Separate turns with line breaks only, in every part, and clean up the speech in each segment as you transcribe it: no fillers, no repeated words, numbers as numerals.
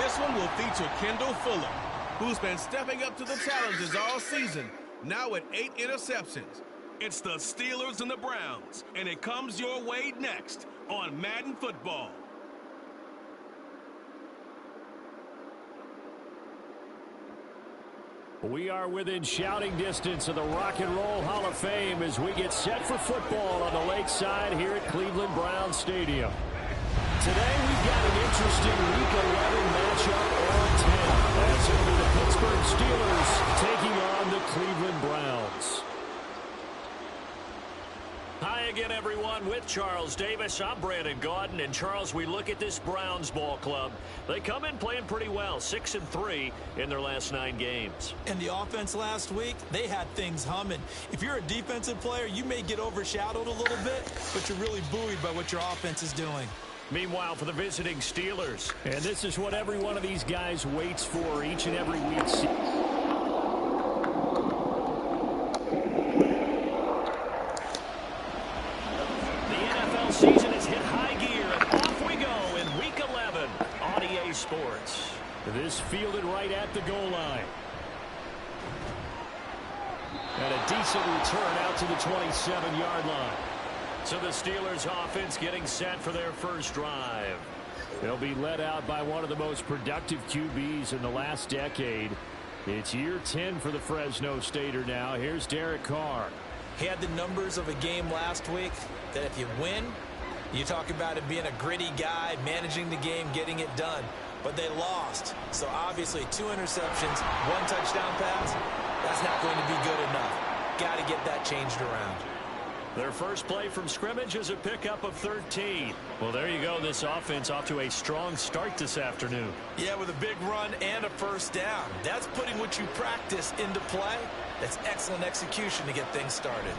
This one will feature Kendall Fuller, who's been stepping up to the challenges all season, now with 8 interceptions. It's the Steelers and the Browns, and it comes your way next on Madden Football.
We are within shouting distance of the Rock and Roll Hall of Fame as we get set for football on the lakeside here at Cleveland Browns Stadium. Today we've got an interesting Week 11 matchup on 10. As it'll be the Pittsburgh Steelers taking on the Cleveland Browns. Hi again, everyone. With Charles Davis, I'm Brandon Gaudin. And Charles, we look at this Browns ball club. They come in playing pretty well, 6-3 in their last 9 games.
And the offense last week, they had things humming. If you're a defensive player, you may get overshadowed a little bit, but you're really buoyed by what your offense is doing.
Meanwhile, for the visiting Steelers, and this is what every one of these guys waits for each and every week. Season is hit high gear, and off we go in Week 11 on EA Sports. This fielded right at the goal line. And a decent return out to the 27-yard line. So the Steelers offense getting set for their first drive. They'll be led out by one of the most productive QBs in the last decade. It's year 10 for the Fresno Stater now. Here's Derek Carr.
He had the numbers of a game last week that if you win, you talk about him being a gritty guy, managing the game, getting it done. But they lost. So obviously 2 interceptions, 1 touchdown pass, that's not going to be good enough. Got to get that changed around.
Their first play from scrimmage is a pickup of 13. Well, there you go. This offense off to a strong start this afternoon.
Yeah, with a big run and a first down. That's putting what you practice into play. That's excellent execution to get things started.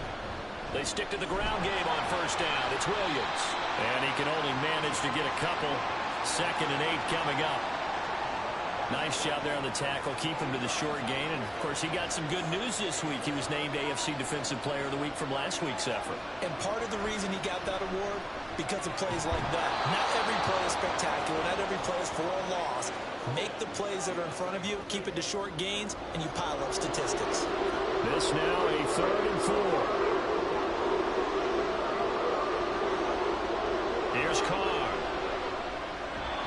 They stick to the ground game on first down. It's Williams. And he can only manage to get a couple. 2nd and 8 coming up. Nice job there on the tackle. Keep him to the short gain. And, of course, he got some good news this week. He was named AFC Defensive Player of the Week from last week's effort.
And part of the reason he got that award, because of plays like that. Not every play is spectacular. Not every play is for a loss. Make the plays that are in front of you, keep it to short gains, and you pile up statistics.
This now a 3rd and 4. Here's Carr.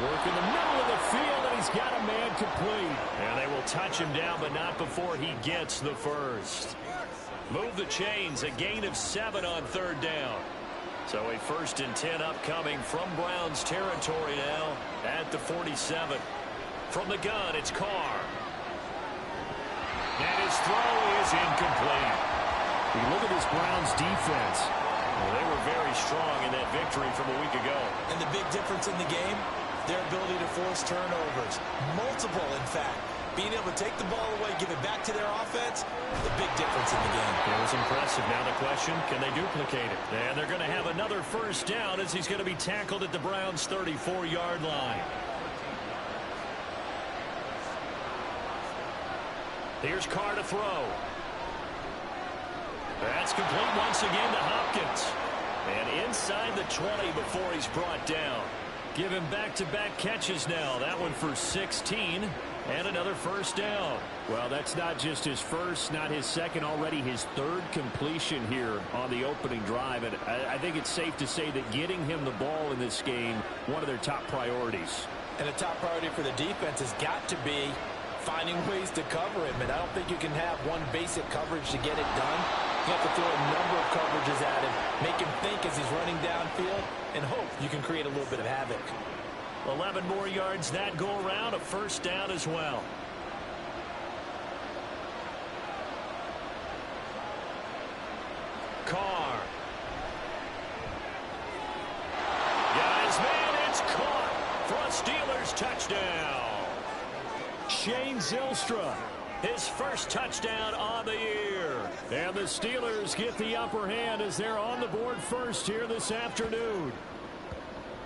Work in the middle of the field, and he's got a man complete. And they will touch him down, but not before he gets the first. Move the chains, a gain of 7 on 3rd down. So a 1st and 10 upcoming from Browns territory now at the 47. From the gun, it's Carr. And his throw is incomplete. We look at this Browns defense. Well, they were very strong in that victory from a week ago.
And the big difference in the game, their ability to force turnovers. Multiple, in fact. Being able to take the ball away, give it back to their offense, the big difference in the game.
It was impressive. Now the question, can they duplicate it? And they're going to have another first down as he's going to be tackled at the Browns' 34-yard line. Here's Carr to throw. That's complete once again to Hopkins. And inside the 20 before he's brought down. Give him back-to-back catches now. That one for 16 and another first down. Well, that's not just his first, not his second, already his 3rd completion here on the opening drive. And I think it's safe to say that getting him the ball in this game, one of their top priorities.
And a top priority for the defense has got to be finding ways to cover him. And I don't think you can have one basic coverage to get it done. You have to throw a number of coverages at him, make him think as he's running downfield, and hope you can create a little bit of havoc.
11 more yards that go around, a first down as well. Carr. Got his man, it's caught for a Steelers touchdown. Shane Zylstra, his first touchdown on the year. And the Steelers get the upper hand as they're on the board first here this afternoon.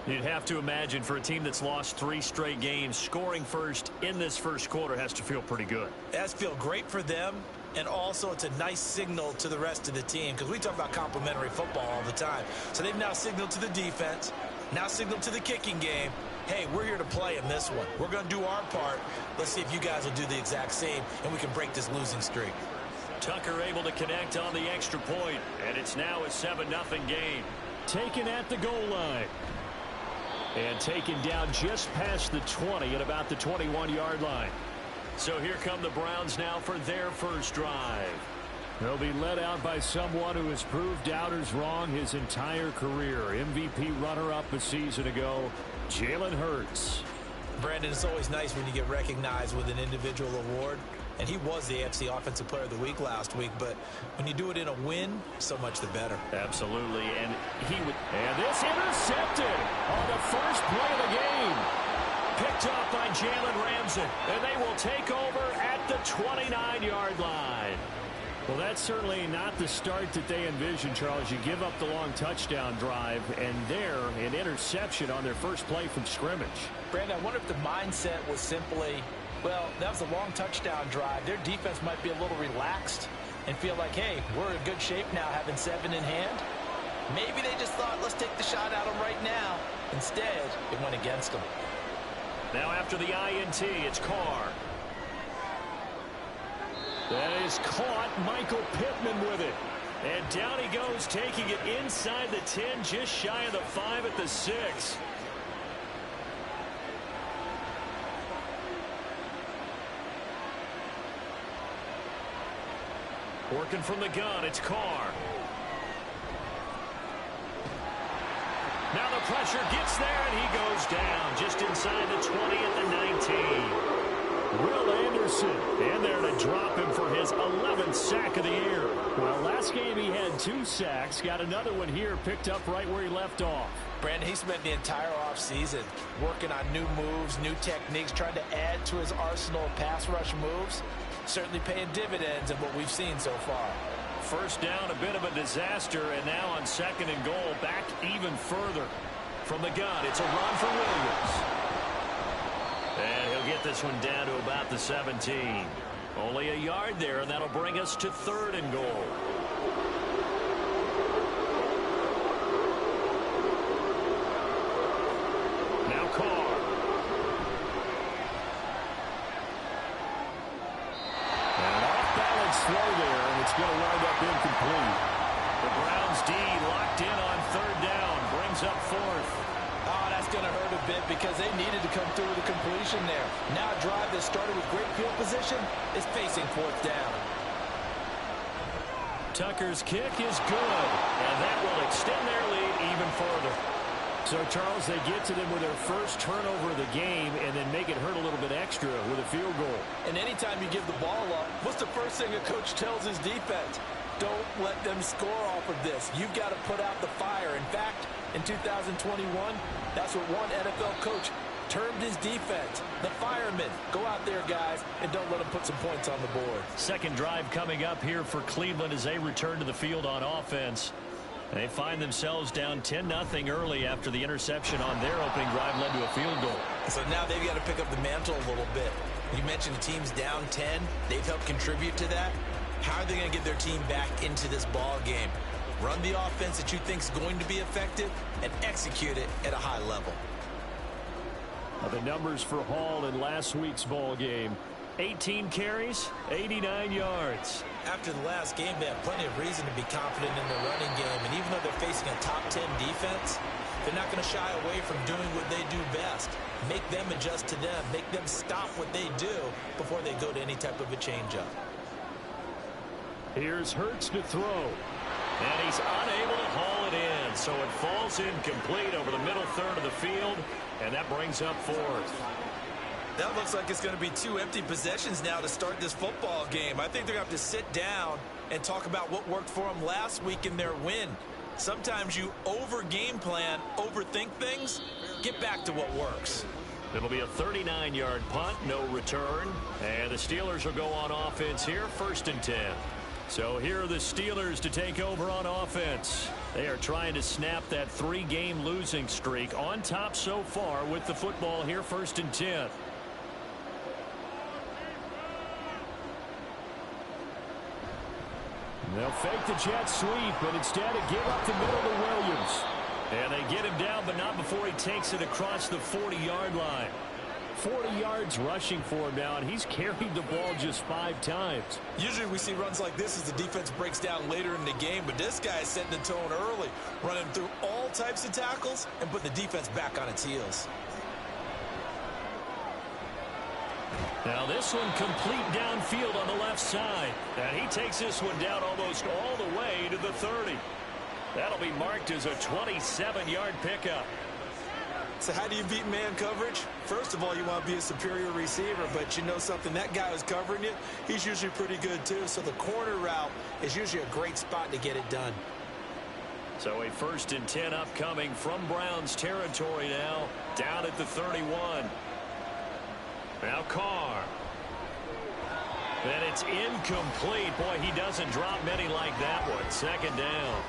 You'd have to imagine for a team that's lost 3 straight games, scoring first in this first quarter has to feel pretty good.
It has to feel great for them, and also it's a nice signal to the rest of the team, because we talk about complimentary football all the time. So they've now signaled to the defense, now signaled to the kicking game, hey, we're here to play in this one. We're going to do our part. Let's see if you guys will do the exact same, and we can break this losing streak.
Tucker able to connect on the extra point, and it's now a 7-0 game. Taken at the goal line. And taken down just past the 20 at about the 21-yard line. So here come the Browns now for their first drive. They'll be led out by someone who has proved doubters wrong his entire career. MVP runner-up a season ago, Jalen Hurts.
Brandon, it's always nice when you get recognized with an individual award. And he was the AFC Offensive Player of the Week last week. But when you do it in a win, so much the better.
Absolutely. And this intercepted on the first play of the game. Picked off by Jalen Ramsey. And they will take over at the 29-yard line. Well, that's certainly not the start that they envisioned, Charles. You give up the long touchdown drive, and there, an interception on their first play from scrimmage.
Brandon, I wonder if the mindset was simply, well, that was a long touchdown drive. Their defense might be a little relaxed and feel like, hey, we're in good shape now having 7 in hand. Maybe they just thought, let's take the shot at them right now. Instead, it went against them.
Now after the INT, it's Carr. That is caught. Michael Pittman with it. And down he goes, taking it inside the 10, just shy of the 5 at the 6. Working from the gun, it's Carr. Now the pressure gets there, and he goes down just inside the 20 at the 19. Will Anderson in there to drop him for his 11th sack of the year. Well, last game he had 2 sacks. Got another one here, picked up right where he left off.
Brandon, he spent the entire offseason working on new moves, new techniques, trying to add to his arsenal of pass rush moves. Certainly paying dividends in what we've seen so far.
First down, a bit of a disaster, and now on 2nd and goal, back even further. From the gun, it's a run for Williams. And he'll get this one down to about the 17. Only a yard there, and that'll bring us to 3rd and goal. Now Carr. And off-balance throw there, and it's going to wind up incomplete. The Browns D locked in on 3rd down, brings up 4th.
Oh, that's going to hurt a bit because they needed to come through with a completion there. Now a drive that started with great field position is facing 4th down.
Tucker's kick is good, and that will extend their lead even further. So, Charles, they get to them with their first turnover of the game and then make it hurt a little bit extra with a field goal.
And anytime you give the ball up, what's the first thing a coach tells his defense? Don't let them score off of this. You've got to put out the fire. In fact, in 2021, that's what one NFL coach termed his defense, the firemen. Go out there, guys, and don't let them put some points on the board.
Second drive coming up here for Cleveland as they return to the field on offense. They find themselves down 10-0 early after the interception on their opening drive led to a field goal.
So now they've got to pick up the mantle a little bit. You mentioned the team's down 10. They've helped contribute to that. How are they going to get their team back into this ball game? Run the offense that you think is going to be effective and execute it at a high level.
The numbers for Hall in last week's ball game. 18 carries, 89 yards.
After the last game, they have plenty of reason to be confident in their running game. And even though they're facing a top 10 defense, they're not going to shy away from doing what they do best. Make them adjust to them. Make them stop what they do before they go to any type of a changeup.
Here's Hurts to throw. And he's unable to haul it in. So it falls incomplete over the middle third of the field. And that brings up 4th.
That looks like it's going to be 2 empty possessions now to start this football game. I think they're going to have to sit down and talk about what worked for them last week in their win. Sometimes you over-game plan, overthink things. Get back to what works.
It'll be a 39-yard punt, no return. And the Steelers will go on offense here, 1st and 10. So here are the Steelers to take over on offense. They are trying to snap that 3-game losing streak on top so far with the football here, 1st and 10. They'll fake the jet sweep, but instead give up the middle to Williams. And they get him down, but not before he takes it across the 40-yard line. 40 yards rushing for him now, and he's carried the ball just 5 times.
Usually we see runs like this as the defense breaks down later in the game, but this guy is setting the tone early, running through all types of tackles and putting the defense back on its heels.
Now this one complete downfield on the left side. And he takes this one down almost all the way to the 30. That'll be marked as a 27-yard pickup.
So how do you beat man coverage? First of all, you want to be a superior receiver, but you know something, that guy who's covering you, he's usually pretty good too. So the corner route is usually a great spot to get it done.
So a 1st and 10 upcoming from Browns territory now, down at the 31. Now Carr. Then it's incomplete. Boy, he doesn't drop many like that one. 2nd down.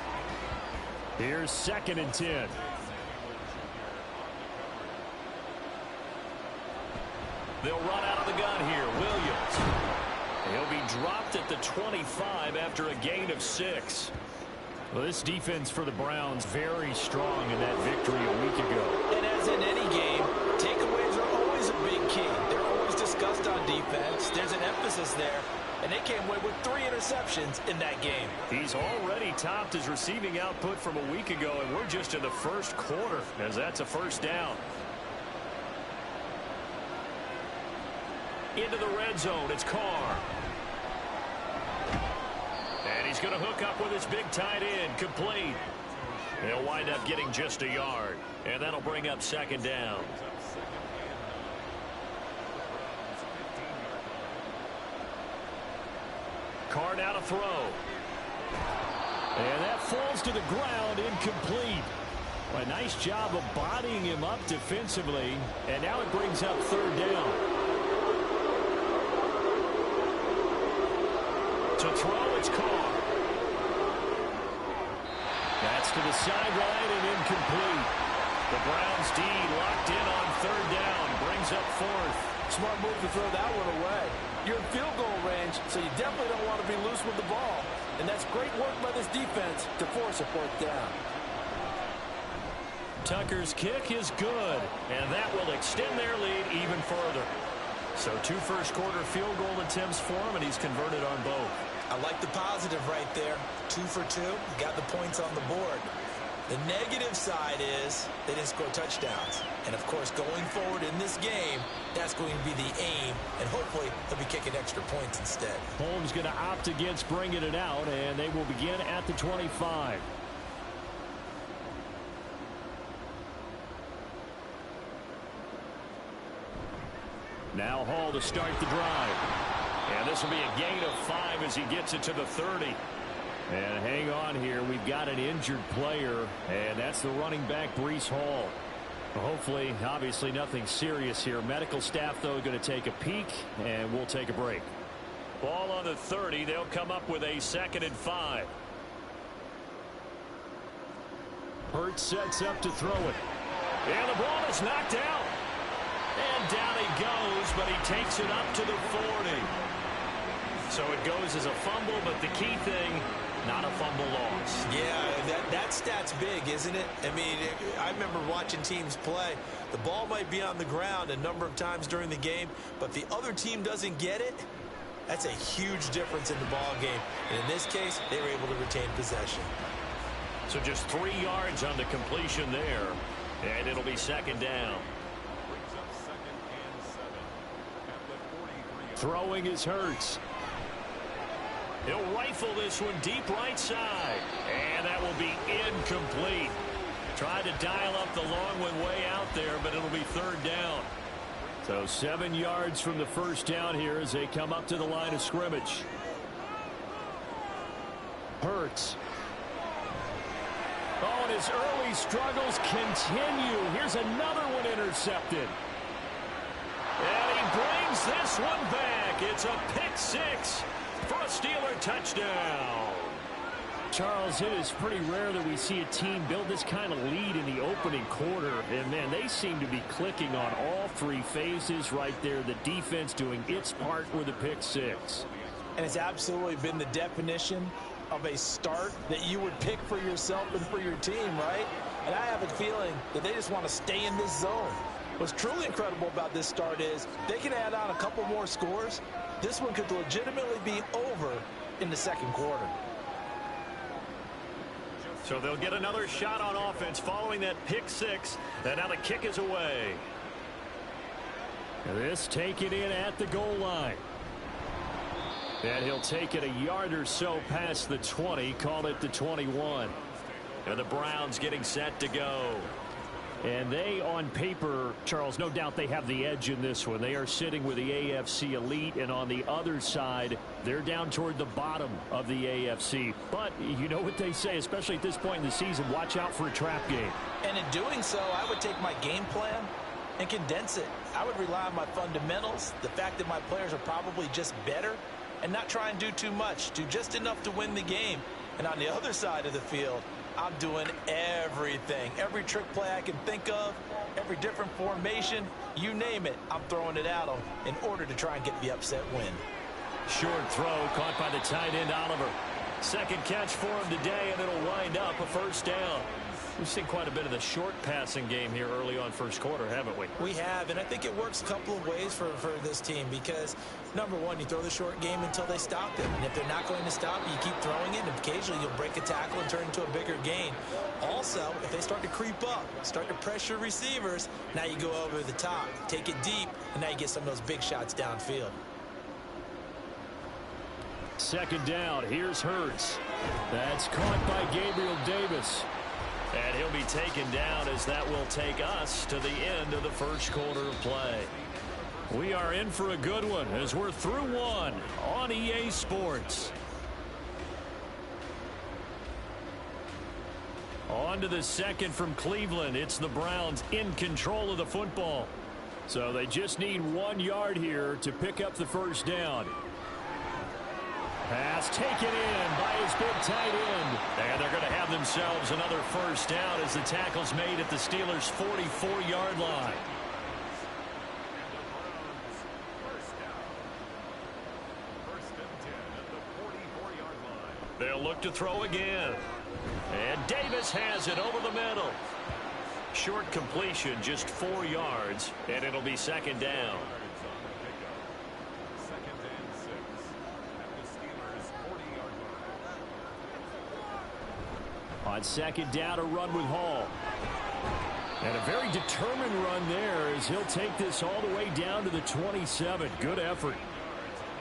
Here's 2nd and 10. They'll run out of the gun here. Williams. He'll be dropped at the 25 after a gain of 6. Well, this defense for the Browns very strong in that victory a week ago.
And as in any game, takeaways are always a big key. They're always discussed on defense. There's an emphasis there. And they came away with 3 interceptions in that game.
He's already topped his receiving output from a week ago, and we're just in the 1st quarter, as that's a 1st down. Into the red zone, it's Carr. And he's going to hook up with his big tight end, complete. He'll wind up getting just a yard, and that'll bring up 2nd down. Carr now to throw. And that falls to the ground, incomplete. A nice job of bodying him up defensively, and now it brings up 3rd down. To throw, it's Carr. That's to the sideline and incomplete. The Browns D locked in on 3rd down, brings up 4th.
Smart move to throw that one away. You're in field goal range, so you definitely don't want to be loose with the ball. And that's great work by this defense to force a 4th down.
Tucker's kick is good, and that will extend their lead even further. So 2 first-quarter field goal attempts for him, and he's converted on both.
I like the positive right there. 2 for 2. Got the points on the board. The negative side is they didn't score touchdowns. And, of course, going forward in this game, that's going to be the aim. And hopefully they'll be kicking extra points instead.
Holmes going to opt against bringing it out, and they will begin at the 25. Now Hall to start the drive. And this will be a gain of 5 as he gets it to the 30. And hang on here. We've got an injured player, and that's the running back, Breece Hall. Hopefully, obviously, nothing serious here. Medical staff, though, going to take a peek, and we'll take a break. Ball on the 30. They'll come up with a 2nd and 5. Hurts sets up to throw it. And the ball is knocked out. And down he goes, but he takes it up to the 40. So it goes as a fumble, but the key thing, not a fumble loss.
Yeah, that stat's big, isn't it? I mean, I remember watching teams play. The ball might be on the ground a number of times during the game, but the other team doesn't get it. That's a huge difference in the ball game. And in this case, they were able to retain possession.
So just 3 yards on the completion there, and it'll be 2nd down. Throwing is Hurts. He'll rifle this one deep right side. And that will be incomplete. Tried to dial up the long one way out there, but it'll be 3rd down. So 7 yards from the 1st down here as they come up to the line of scrimmage. Hurts. Oh, and his early struggles continue. Here's another one intercepted. And he brings this one back. It's a pick 6 for a Steeler touchdown. Charles, it is pretty rare that we see a team build this kind of lead in the opening quarter. And, man, they seem to be clicking on all 3 phases right there. The defense doing its part with a pick 6.
And it's absolutely been the definition of a start that you would pick for yourself and for your team, right? and I have a feeling that they just want to stay in this zone. What's truly incredible about this start is they can add on a couple more scores. This one could legitimately be over in the second quarter.
So they'll get another shot on offense following that pick six, and now the kick is away. This taken in at the goal line. And he'll take it a yard or so past the 20, call it the 21. And the Browns getting set to go. And they, on paper, Charles, no doubt they have the edge in this one. They are sitting with the AFC elite, and on the other side, they're down toward the bottom of the AFC. But you know what they say, especially at this point in the season, watch out for a trap game.
And in doing so, I would take my game plan and condense it. I would rely on my fundamentals, the fact that my players are probably just better, and not try and do too much, do just enough to win the game. And on the other side of the field, I'm doing everything. Every trick play I can think of, every different formation, you name it, I'm throwing it at them in order to try and get the upset win.
Short throw caught by the tight end, Oliver. Second catch for him today, and it'll wind up a first down. We've seen quite a bit of the short passing game here early on first quarter, haven't we?
We have, and I think it works a couple of ways for this team because, number one, you throw the short game until they stop it. And if they're not going to stop it, you keep throwing it, and occasionally you'll break a tackle and turn into a bigger gain. Also, if they start to creep up, start to pressure receivers, now you go over the top, take it deep, and now you get some of those big shots downfield.
Second down, here's Hurts. That's caught by Gabriel Davis. And he'll be taken down as that will take us to the end of the first quarter of play. We are in for a good one as we're through one on EA Sports. On to the second from Cleveland. It's the Browns in control of the football. So they just need 1 yard here to pick up the first down. Pass taken in by his big tight end. And they're going to have themselves another first down as the tackle's made at the Steelers' 44-yard line. They'll look to throw again. And Davis has it over the middle. Short completion, just 4 yards, and it'll be second down. On second down, a run with Hall. And a very determined run there as he'll take this all the way down to the 27. Good effort.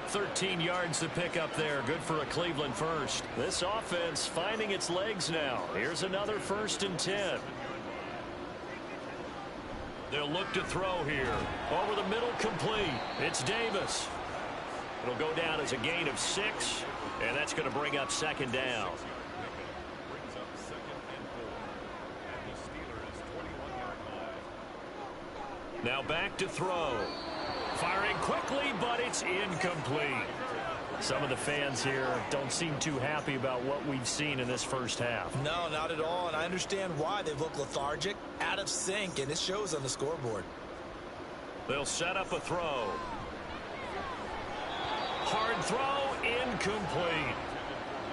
13 yards to pick up there. Good for a Cleveland first. This offense finding its legs now. Here's another 1st and 10. They'll look to throw here. Over the middle, complete. It's Davis. It'll go down as a gain of 6, and that's going to bring up second down. Now back to throw. Firing quickly, but it's incomplete. Some of the fans here don't seem too happy about what we've seen in this first half.
No, not at all, and I understand why. They've looked lethargic, out of sync, and it shows on the scoreboard.
They'll set up a throw. Hard throw, incomplete.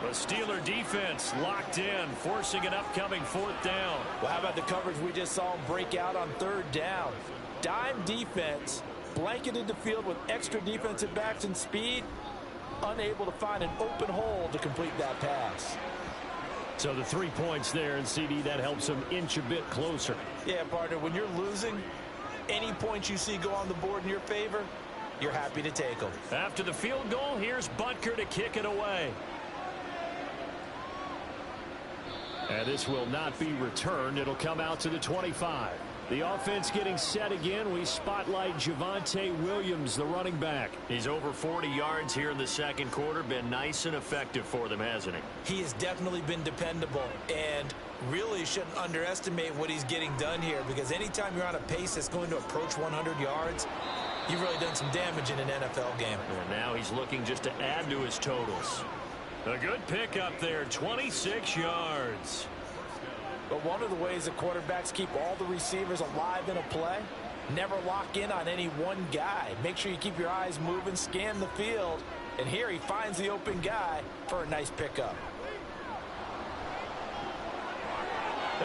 The Steeler defense locked in, forcing an upcoming 4th down.
Well, how about the coverage we just saw him break out on 3rd down? Dime defense, blanketed the field with extra defensive backs and speed, unable to find an open hole to complete that pass.
So the 3 points there, and CD, that helps them inch a bit closer.
Yeah, partner, when you're losing, any points you see go on the board in your favor, you're happy to take them.
After the field goal, here's Butker to kick it away. And this will not be returned. It'll come out to the 25. The offense getting set again. We spotlight Javonte Williams, the running back. He's over 40 yards here in the second quarter. Been nice and effective for them, hasn't he?
He has definitely been dependable, and really shouldn't underestimate what he's getting done here, because anytime you're on a pace that's going to approach 100 yards, you've really done some damage in an NFL game.
And now he's looking just to add to his totals. A good pickup there, 26 yards.
But one of the ways the quarterbacks keep all the receivers alive in a play, never lock in on any one guy. Make sure you keep your eyes moving, scan the field, and here he finds the open guy for a nice pickup.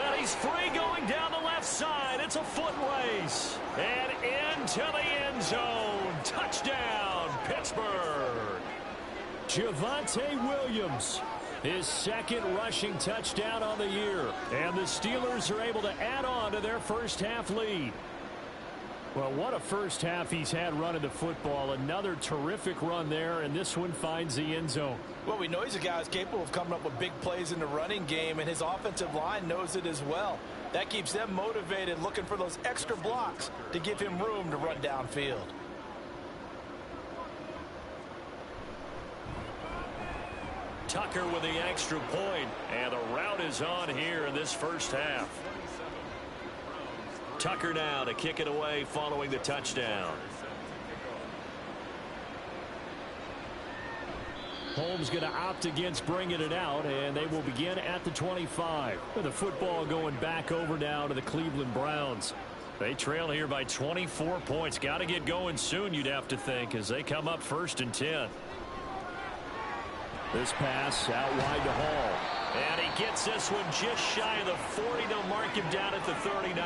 And he's free going down the left side. It's a foot race. And into the end zone. Touchdown, Pittsburgh. Javonte Williams, his second rushing touchdown on the year. And the Steelers are able to add on to their first half lead. Well, what a first half he's had running the football. Another terrific run there, and this one finds the end zone.
Well, we know he's a guy who's capable of coming up with big plays in the running game, and his offensive line knows it as well. That keeps them motivated, looking for those extra blocks to give him room to run downfield.
Tucker with the extra point, and the route is on here in this first half. Tucker now to kick it away following the touchdown. Holmes going to opt against bringing it out, and they will begin at the 25. With the football going back over now to the Cleveland Browns. They trail here by 24 points. Got to get going soon, you'd have to think, as they come up 1st and 10. This pass out wide to Hall. And he gets this one just shy of the 40. They'll mark him down at the 39.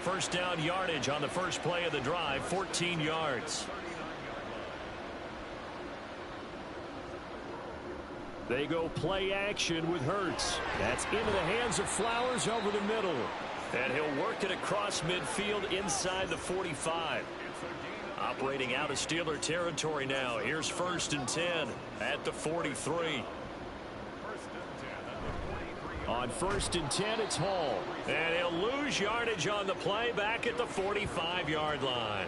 First down yardage on the first play of the drive, 14 yards. They go play action with Hurts. That's into the hands of Flowers over the middle. And he'll work it across midfield inside the 45. Operating out of Steeler territory now. Here's 1st and 10 at the 43. On 1st and 10, it's Hall. And he'll lose yardage on the play back at the 45-yard line.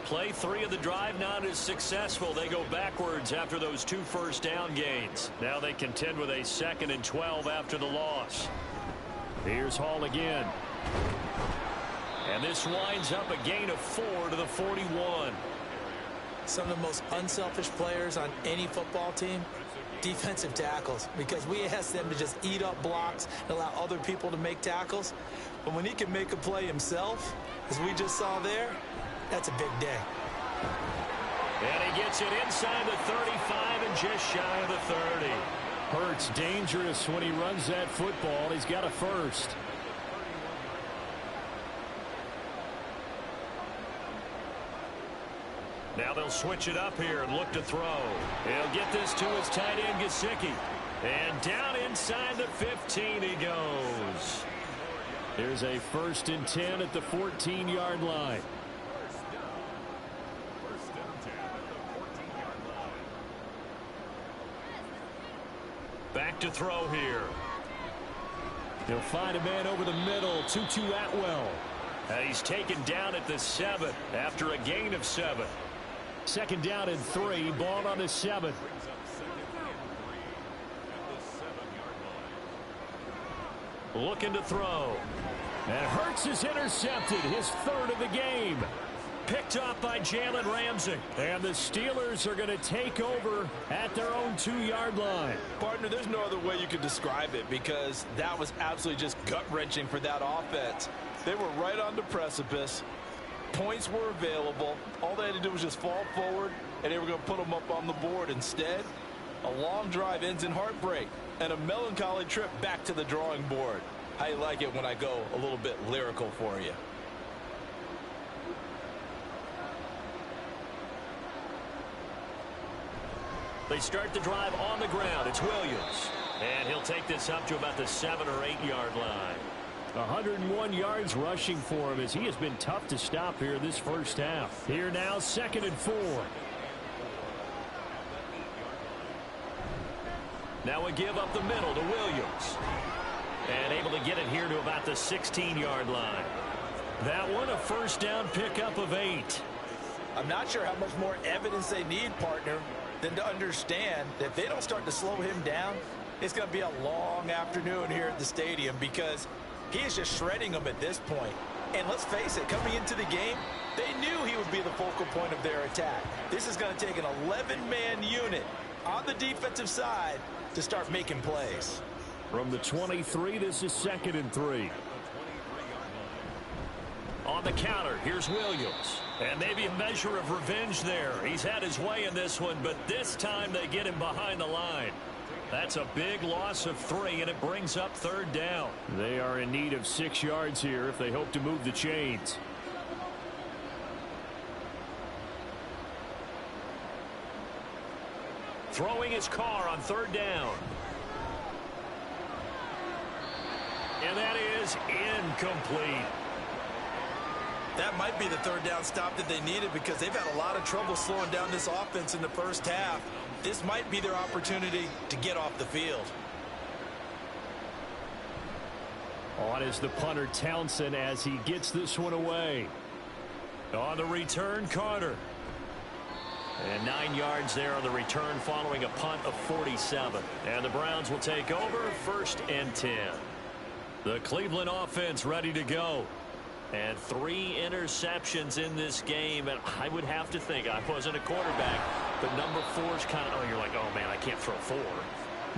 Play 3 of the drive not as successful. They go backwards after those 2 first down gains. Now they contend with a 2nd and 12 after the loss. Here's Hall again. And this winds up a gain of 4 to the 41.
Some of the most unselfish players on any football team, defensive tackles, because we ask them to just eat up blocks and allow other people to make tackles. But when he can make a play himself, as we just saw there, that's a big day.
And he gets it inside the 35 and just shy of the 30. Hurts dangerous when he runs that football. He's got a first. Now they'll switch it up here and look to throw. He'll get this to his tight end, Gesicki. And down inside the 15 he goes. Here's a 1st and 10 at the 14-yard line. Back to throw here. He'll find a man over the middle. Tutu Atwell. And he's taken down at the 7 after a gain of 7. 2nd down and 3. Ball on the 7. Looking to throw. And Hurts is intercepted. His 3rd of the game. Picked up by Jalen Ramsey. And the Steelers are going to take over at their own 2-yard line.
Partner, there's no other way you could describe it, because that was absolutely just gut-wrenching for that offense. They were right on the precipice. Points were available. All they had to do was just fall forward, and they were going to put them up on the board. Instead, a long drive ends in heartbreak and a melancholy trip back to the drawing board. How you like it when I go a little bit lyrical for you?
They start the drive on the ground. It's Williams. And he'll take this up to about the 7 or 8-yard line. 101 yards rushing for him, as he has been tough to stop here this first half. Here now, 2nd and 4. Now a give up the middle to Williams. And able to get it here to about the 16-yard line. That one a first down pickup of 8.
I'm not sure how much more evidence they need, partner, than to understand that if they don't start to slow him down, it's going to be a long afternoon here at the stadium, because he is just shredding them at this point. And let's face it, coming into the game, they knew he would be the focal point of their attack. This is going to take an 11-man unit on the defensive side to start making plays.
From the 23, this is 2nd and 3. On the counter, here's Williams. And maybe a measure of revenge there. He's had his way in this one, but this time they get him behind the line. That's a big loss of 3, and it brings up 3rd down.
They are in need of 6 yards here if they hope to move the chains.
Throwing his car on 3rd down. And that is incomplete.
That might be the 3rd down stop that they needed because they've had a lot of trouble slowing down this offense in the first half. This might be their opportunity to get off the field.
On is the punter Townsend as he gets this one away.
On the return, Carter. And 9 yards there on the return following a punt of 47. And the Browns will take over 1st and 10. The Cleveland offense ready to go. And 3 interceptions in this game. And I would have to think, I wasn't a quarterback, but number 4 is kind of, oh, you're like, oh, man, I can't throw 4.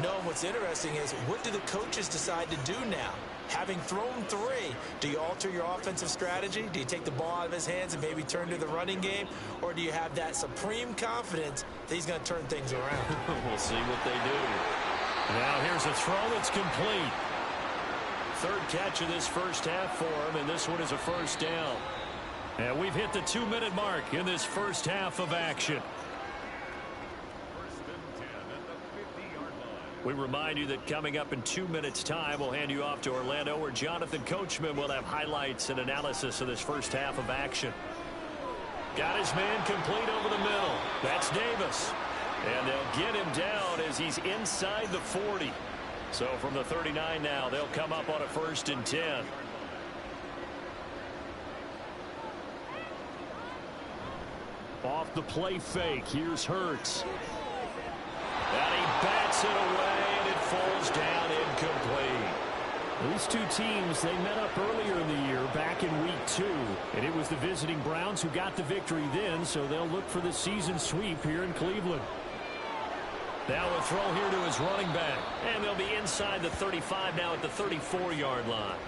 No, what's interesting is what do the coaches decide to do now? Having thrown 3, do you alter your offensive strategy? Do you take the ball out of his hands and maybe turn to the running game? Or do you have that supreme confidence that he's going to turn things around?
We'll see what they do. Now here's a throw that's complete. 3rd catch of this first half for him, and this one is a 1st down. And we've hit the 2-minute mark in this first half of action. We remind you that coming up in 2 minutes' time, we'll hand you off to Orlando, where Jonathan Coachman will have highlights and analysis of this first half of action. Got his man complete over the middle. That's Davis. And they'll get him down as he's inside the 40. So from the 39 now, they'll come up on a 1st and 10.
Off the play fake, here's Hurts.
And he bats it away, and it falls down incomplete.
These 2 teams, they met up earlier in the year, back in week 2. And it was the visiting Browns who got the victory then, so they'll look for the season sweep here in Cleveland.
Now a throw here to his running back. And they'll be inside the 35 now at the 34-yard line.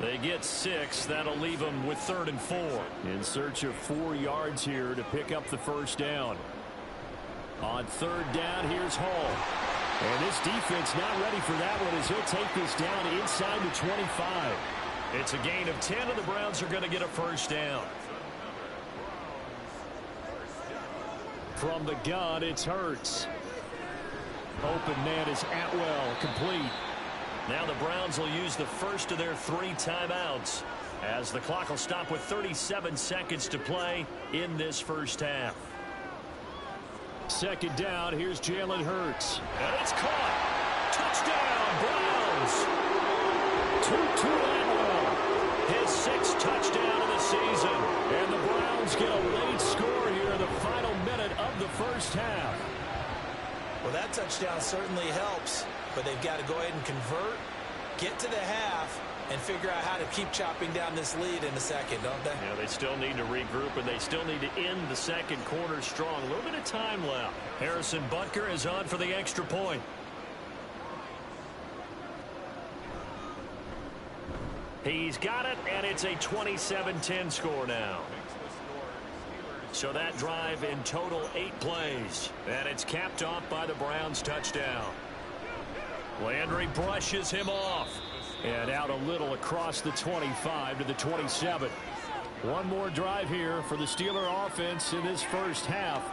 They get 6. That'll leave them with 3rd and 4.
In search of 4 yards here to pick up the 1st down. On 3rd down, here's Hall. And this defense not ready for that one as he'll take this down inside the 25.
It's a gain of 10, and the Browns are going to get a 1st down.
From the gun, it's Hurts. Open man is Atwell, complete.
Now the Browns will use the first of their 3 timeouts as the clock will stop with 37 seconds to play in this first half.
2nd down, here's Jalen Hurts.
And it's caught. Touchdown, Browns.
To Atwell.
His 6th touchdown of the season.
And the Browns get a late score here in the final minute of the first half.
Well, that touchdown certainly helps, but they've got to go ahead and convert, get to the half, and figure out how to keep chopping down this lead in the second, don't they?
Yeah, they still need to regroup, and they still need to end the second quarter strong. A little bit of time left. Harrison Butker is on for the extra point. He's got it, and it's a 27-10 score now. So that drive in total 8 plays. And it's capped off by the Browns touchdown. Landry brushes him off.
And out a little across the 25 to the 27. One more drive here for the Steeler offense in this first half.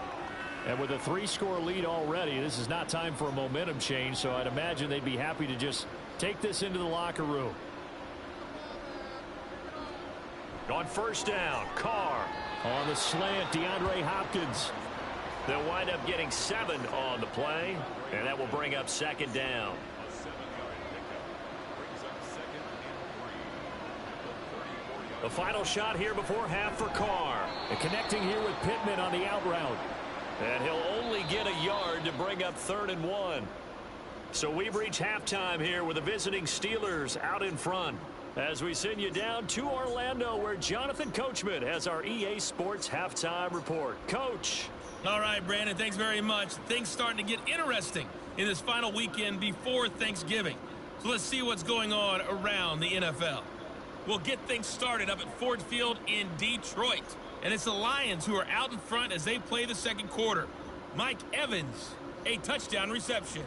And with a 3-score lead already, this is not time for a momentum change, so I'd imagine they'd be happy to just take this into the locker room.
On 1st down, Carr.
On the slant, DeAndre Hopkins.
They'll wind up getting 7 on the play, and that will bring up 2nd down. The final shot here before half for Carr.
And connecting here with Pittman on the out route.
And he'll only get a yard to bring up 3rd and 1. So we've reached halftime here with the visiting Steelers out in front. As we send you down to Orlando, where Jonathan Coachman has our EA Sports Halftime Report. Coach.
All right, Brandon, thanks very much. Things starting to get interesting in this final weekend before Thanksgiving. So let's see what's going on around the NFL. We'll get things started up at Ford Field in Detroit. And it's the Lions who are out in front as they play the second quarter. Mike Evans, a touchdown reception.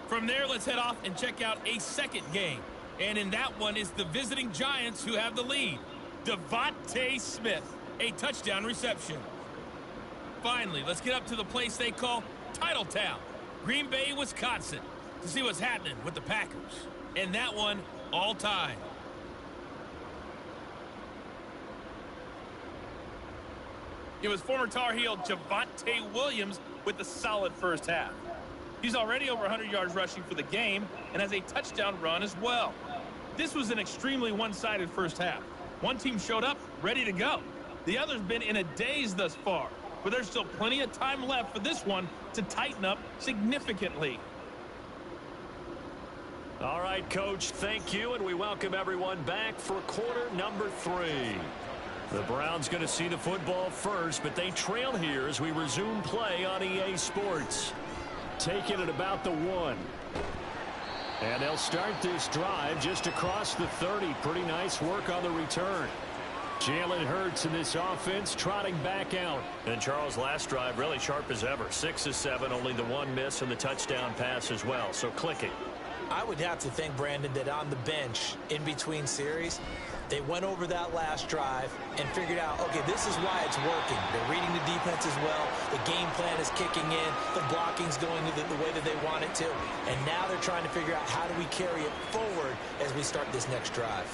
From there, let's head off and check out a second game. And in that one, it's the visiting Giants who have the lead. Devontae Smith, a touchdown reception. Finally, let's get up to the place they call Titletown, Green Bay, Wisconsin, to see what's happening with the Packers. And that one, all tied. It was former Tar Heel Javonte Williams with a solid first half. He's already over 100 yards rushing for the game and has a touchdown run as well. This was an extremely one-sided first half. One team showed up ready to go. The other's been in a daze thus far, but there's still plenty of time left for this one to tighten up significantly.
All right, Coach, thank you, and we welcome everyone back for quarter number 3. The Browns going to see the football first, but they trail here as we resume play on EA Sports. Taking it about the 1. And they'll start this drive just across the 30. Pretty nice work on the return. Jalen Hurts in this offense trotting back out. And Charles, last drive really sharp as ever. 6 of 7, only the 1 miss and the touchdown pass as well. So clicking.
I would have to think, Brandon, that on the bench in between series, they went over that last drive and figured out, okay, this is why it's working. They're reading the defense as well. The game plan is kicking in. The blocking's going the way that they want it to. And now they're trying to figure out how do we carry it forward as we start this next drive.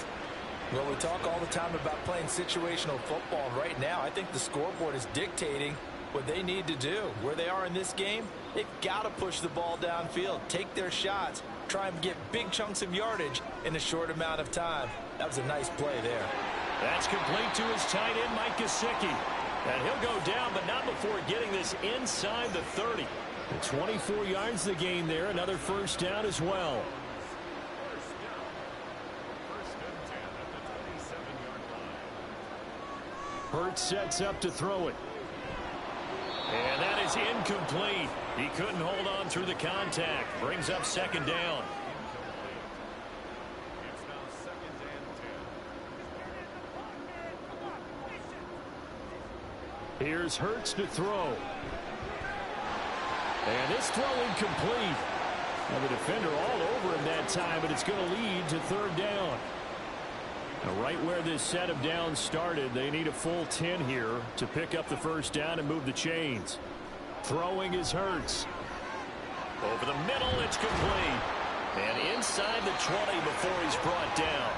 Well, we talk all the time about playing situational football. Right now, I think the scoreboard is dictating what they need to do. Where they are in this game, they've got to push the ball downfield, take their shots, try and get big chunks of yardage in a short amount of time. That was a nice play there.
That's complete to his tight end, Mike Gesicki. And he'll go down, but not before getting this inside the 30. 24 yards the gain there. Another first down as well. Hurts sets up to throw it. And that is incomplete. He couldn't hold on through the contact. Brings up second down. Here's Hurts to throw. And this throw incomplete. Now the defender all over him that time, but it's going to lead to third down. Now right where this set of downs started, they need a full 10 here to pick up the first down and move the chains. Throwing is Hurts. Over the middle, it's complete. And inside the 20 before he's brought down.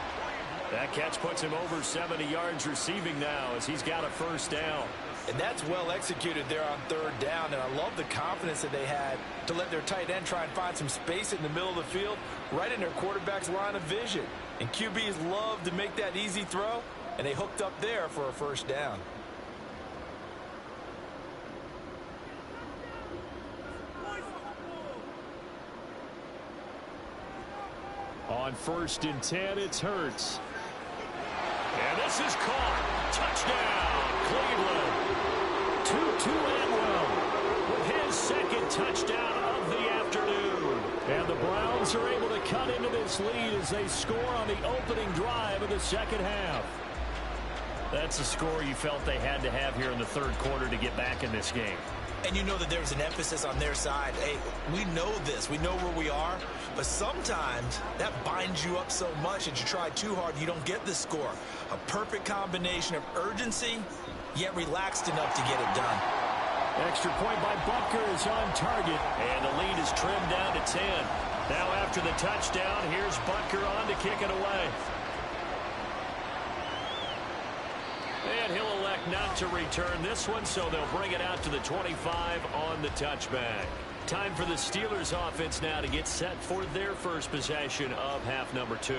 That catch puts him over 70 yards receiving now as he's got a first down.
And that's well executed there on third down. And I love the confidence that they had to let their tight end try and find some space in the middle of the field, right in their quarterback's line of vision. And QBs love to make that easy throw, and they hooked up there for a first down.
On 1st and 10, it's Hurts. And this is caught. Touchdown, Cleveland. Tutu Atwell with his second touchdown of the afternoon. And the Browns are able to cut into this lead as they score on the opening drive of the second half. That's a score you felt they had to have here in the third quarter to get back in this game.
And you know that there's an emphasis on their side. Hey, we know this. We know where we are. But sometimes that binds you up so much that you try too hard, you don't get the score. A perfect combination of urgency, yet relaxed enough to get it done.
Extra point by Butker is on target. And the lead is trimmed down to 10. Now after the touchdown, here's Butker on to kick it away. And he'll elect not to return this one, so they'll bring it out to the 25 on the touchback. Time for the Steelers offense now to get set for their first possession of half number 2.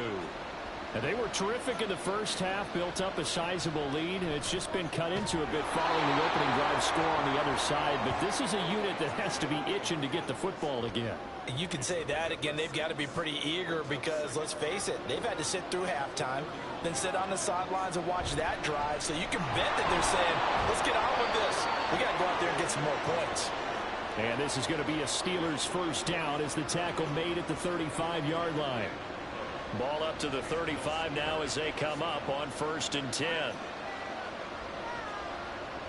And they were terrific in the first half, built up a sizable lead, and it's just been cut into a bit following the opening drive score on the other side. But this is a unit that has to be itching to get the football again.
You can say that again. They've got to be pretty eager because, let's face it, they've had to sit through halftime, then sit on the sidelines and watch that drive. So you can bet that they're saying, let's get on with this. We got to go out there and get some more points.
And this is going to be a Steelers first down as the tackle made at the 35-yard line. Ball up to the 35 now as they come up on 1st and 10.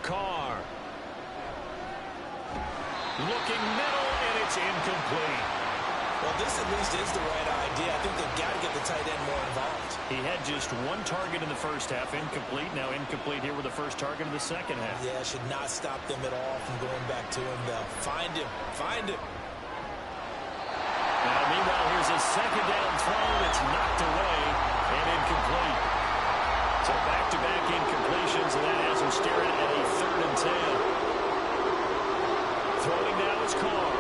Carr. Looking middle, and it's incomplete.
Well, this at least is the right idea. I think they've got to get the tight end more involved.
He had just one target in the first half, incomplete. Now incomplete here with the first target of the second half.
Yeah, should not stop them at all from going back to him, though. Find him. Find him.
Now, meanwhile, here's a second down throw that's knocked away and incomplete. So back-to-back incompletions, and that has him staring at a 3rd and 10. Throwing now is Carr.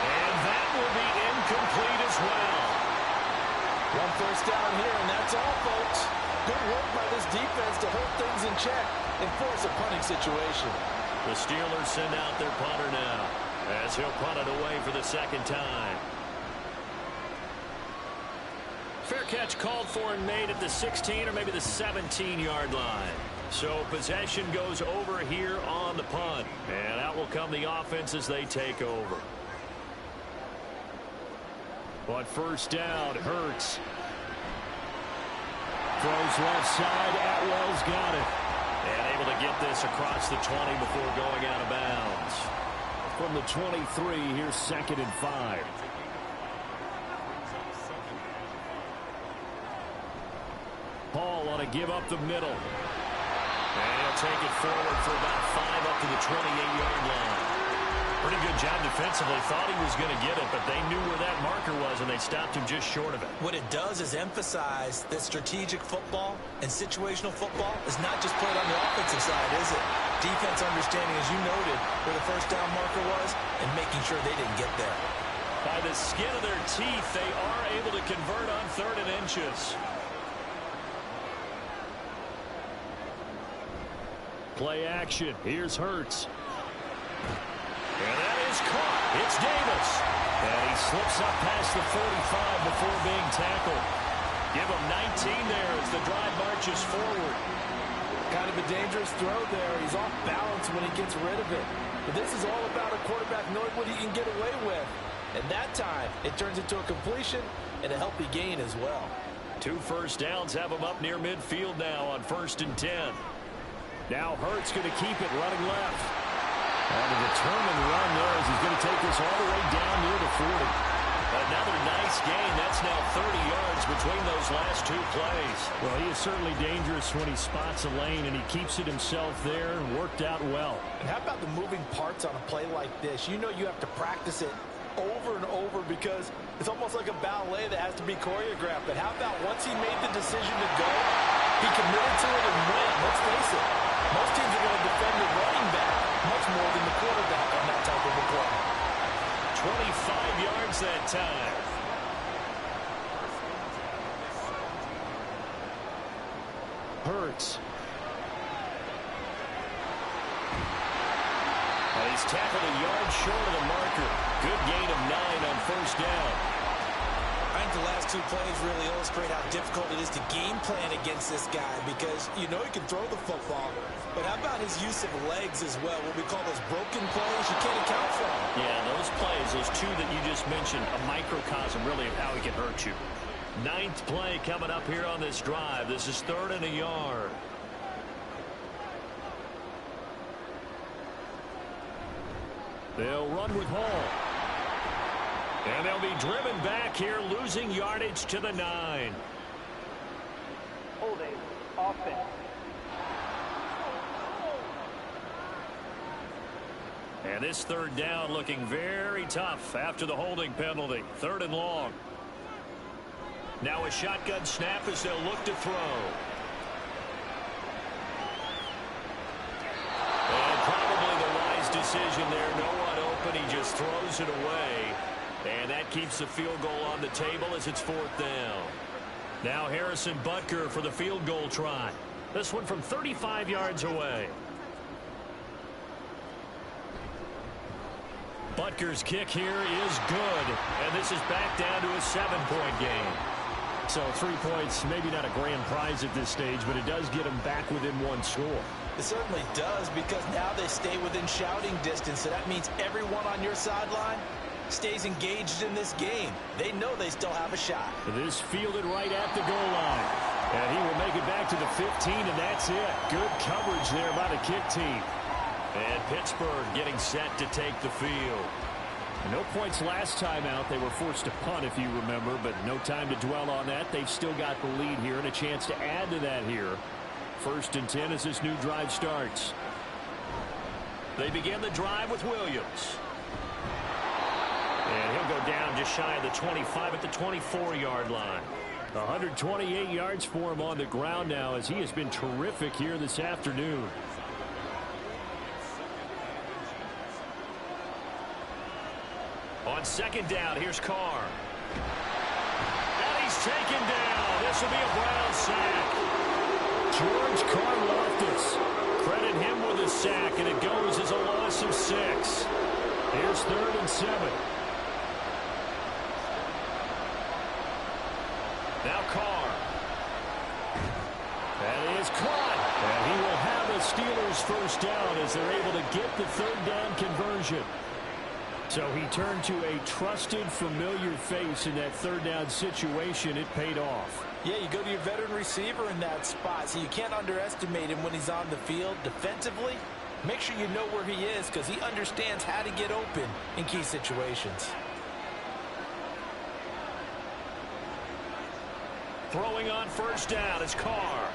And that will be incomplete as well.
One first down here, and that's all, folks. Good work by this defense to hold things in check and force a punting situation.
The Steelers send out their punter now as he'll punt it away for the second time.
Fair catch called for and made at the 16 or maybe the 17-yard line.
So possession goes over here on the punt. And out will come the offense as they take over.
On first down, Hurts. Throws left side. Atwell's got it.
And able to get this across the 20 before going out of bounds.
From the 23, here's 2nd and 5. Paul on a give up the middle.
And he'll take it forward for about 5 up to the 28-yard line. Pretty good job defensively. Thought he was going to get it, but they knew where that marker was, and they stopped him just short of it.
What it does is emphasize that strategic football and situational football is not just played on the offensive side, is it? Defense understanding, as you noted, where the first down marker was and making sure they didn't get there.
By the skin of their teeth, they are able to convert on 3rd and inches.
Play action. Here's Hurts.
And that is caught. It's Davis.
And he slips up past the 45 before being tackled.
Give him 19 there as the drive marches forward.
Kind of a dangerous throw there. He's off balance when he gets rid of it. But this is all about a quarterback knowing what he can get away with. And that time, it turns into a completion and a healthy gain as well.
2 first downs have him up near midfield now on 1st and 10.
Now Hurts going to keep it running left. And a determined run there as he's going to take this all the way down near the 40.
Another nice gain. That's now 30 yards between those last 2 plays.
Well, he is certainly dangerous when he spots a lane, and he keeps it himself there and worked out well.
And how about the moving parts on a play like this? You know you have to practice it over and over because it's almost like a ballet that has to be choreographed. But how about once he made the decision to go, he committed to it and went. Let's face it, most teams are going to defend the running back much more than the quarterback on that type of a play.
25 yards that time.
Hurts.
And he's tackled a yard short of the marker. Good gain of 9 on first down.
I think the last 2 plays really illustrate how difficult it is to game plan against this guy because you know he can throw the football, but how about his use of legs as well? What we call those broken plays, you can't account for them.
Yeah, those plays, those 2 that you just mentioned, a microcosm really of how he can hurt you. 9th play coming up here on this drive. This is 3rd and a yard.
They'll run with Hall.
And they'll be driven back here, losing yardage to the 9.
Holding offense.
And this 3rd down looking very tough after the holding penalty. 3rd and long. Now a shotgun snap as they'll look to throw. And probably the wise decision there. No one open. He just throws it away. And that keeps the field goal on the table as it's 4th down. Now Harrison Butker for the field goal try. This one from 35 yards away. Butker's kick here is good. And this is back down to a 7-point game.
So 3 points, maybe not a grand prize at this stage, but it does get them back within 1 score.
It certainly does because now they stay within shouting distance. So that means everyone on your sideline stays engaged in this game. They know they still have a shot.
This fielded right at the goal line. And he will make it back to the 15, and that's it. Good coverage there by the kick team.
And Pittsburgh getting set to take the field.
No points last time out. They were forced to punt, if you remember, but no time to dwell on that. They've still got the lead here and a chance to add to that here. 1st and 10 as this new drive starts.
They begin the drive with Williams. And he'll go down just shy of the 25 at the 24-yard line.
128 yards for him on the ground now as he has been terrific here this afternoon.
On 2nd down, here's Carr. And he's taken down. This will be a Brown sack.
George Karlaftis. Credit him with a sack, and it goes as a loss of 6. Here's 3rd and 7.
Now Carr.
That is caught. And he will have a Steelers first down as they're able to get the 3rd down conversion. So he turned to a trusted, familiar face in that 3rd down situation. It paid off.
Yeah, you go to your veteran receiver in that spot, so you can't underestimate him when he's on the field defensively. Make sure you know where he is because he understands how to get open in key situations.
Throwing on 1st down is Carr.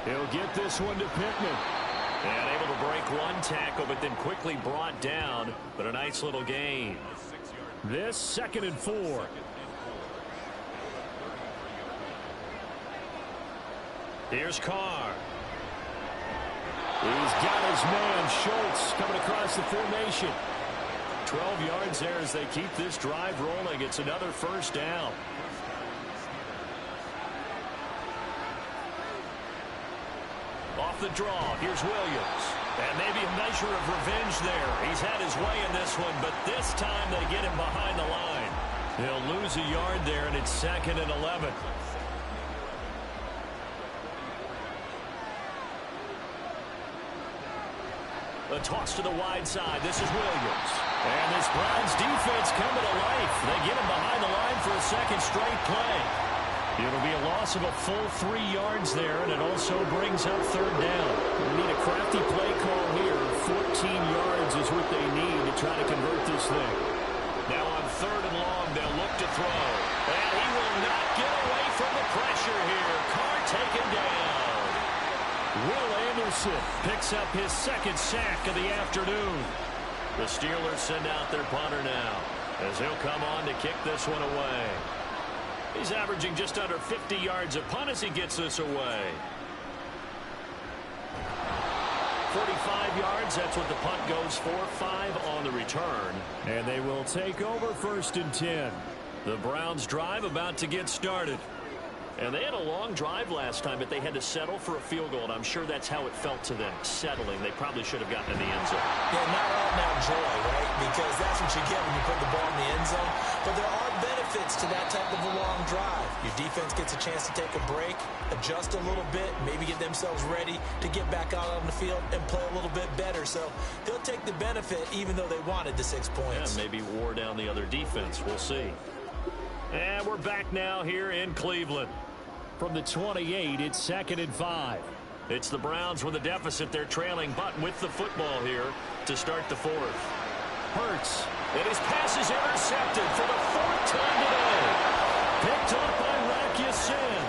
He'll get this one to Pittman.
And able to break one tackle, but then quickly brought down. But a nice little gain.
This 2nd and 4.
Here's Carr.
He's got his man, Schultz, coming across the formation. 12 yards there as they keep this drive rolling. It's another 1st down.
Off the draw, here's Williams. And maybe a measure of revenge there. He's had his way in this one, but this time they get him behind the line.
He'll lose a yard there, and it's 2nd and 11.
A toss to the wide side. This is Williams.
And this Browns defense coming to life. They get him behind the line for a 2nd straight play. It'll be a loss of a full 3 yards there, and it also brings up 3rd down. They need a crafty play call here. 14 yards is what they need to try to convert this thing.
Now on 3rd and long, they'll look to throw. And he will not get away from the pressure here. Carr taken down.
Will Anderson picks up his 2nd sack of the afternoon.
The Steelers send out their punter now as he'll come on to kick this one away. He's averaging just under 50 yards a punt as he gets this away. 45 yards, that's what the punt goes for. 5 on the return.
And they will take over 1st and 10.
The Browns drive about to get started. And they had a long drive last time, but they had to settle for a field goal, and I'm sure that's how it felt to them, settling. They probably should have gotten in the end zone.
Yeah, not all now joy, right? Because that's what you get when you put the ball in the end zone. But there are benefits to that type of a long drive. Your defense gets a chance to take a break, adjust a little bit, maybe get themselves ready to get back out on the field and play a little bit better. So they'll take the benefit even though they wanted the 6 points.
Yeah, maybe wore down the other defense. We'll see.
And we're back now here in Cleveland. From the 28, it's 2nd and 5.
It's the Browns with a deficit. They're trailing, but with the football here to start the 4th.
Hurts.
And his pass is intercepted for the 4th time today.
Picked up by Rakiasen.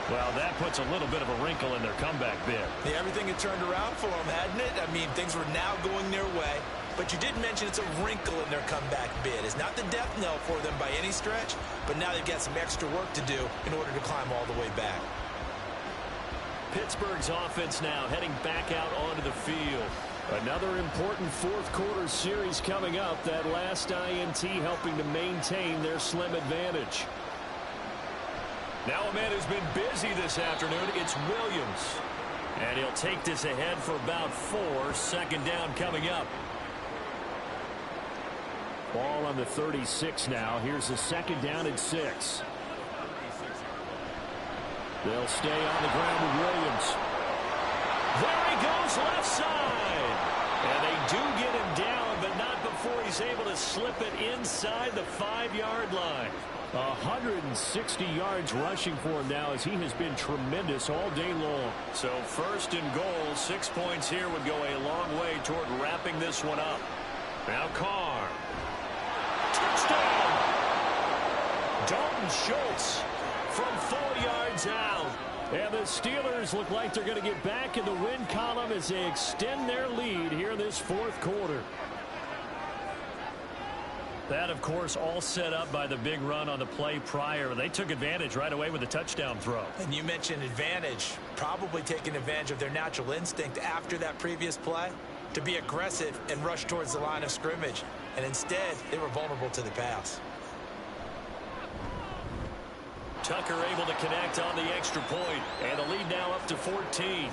Well, that puts a little bit of a wrinkle in their comeback bid.
Yeah, everything had turned around for them, hadn't it? I mean, things were now going their way. But you did mention it's a wrinkle in their comeback bid. It's not the death knell for them by any stretch, but now they've got some extra work to do in order to climb all the way back.
Pittsburgh's offense now heading back out onto the field.
Another important 4th quarter series coming up. That last INT helping to maintain their slim advantage.
Now a man who's been busy this afternoon, it's Williams.
And he'll take this ahead for about 4. 2nd down coming up. Ball on the 36 now. Here's the 2nd down and 6. They'll stay on the ground with Williams.
There he goes left side.
And they do get him down, but not before he's able to slip it inside the 5-yard line. 160 yards rushing for him now as he has been tremendous all day long.
So first and goal, 6 points here would go a long way toward wrapping this one up. Now Carr. Touchdown! Dalton Schultz from 4 yards out.
And the Steelers look like they're going to get back in the win column as they extend their lead here in this fourth quarter. That, of course, all set up by the big run on the play prior. They took advantage right away with a touchdown throw.
And you mentioned advantage, probably taking advantage of their natural instinct after that previous play to be aggressive and rush towards the line of scrimmage. And instead, they were vulnerable to the pass.
Tucker able to connect on the extra point, and the lead now up to 14.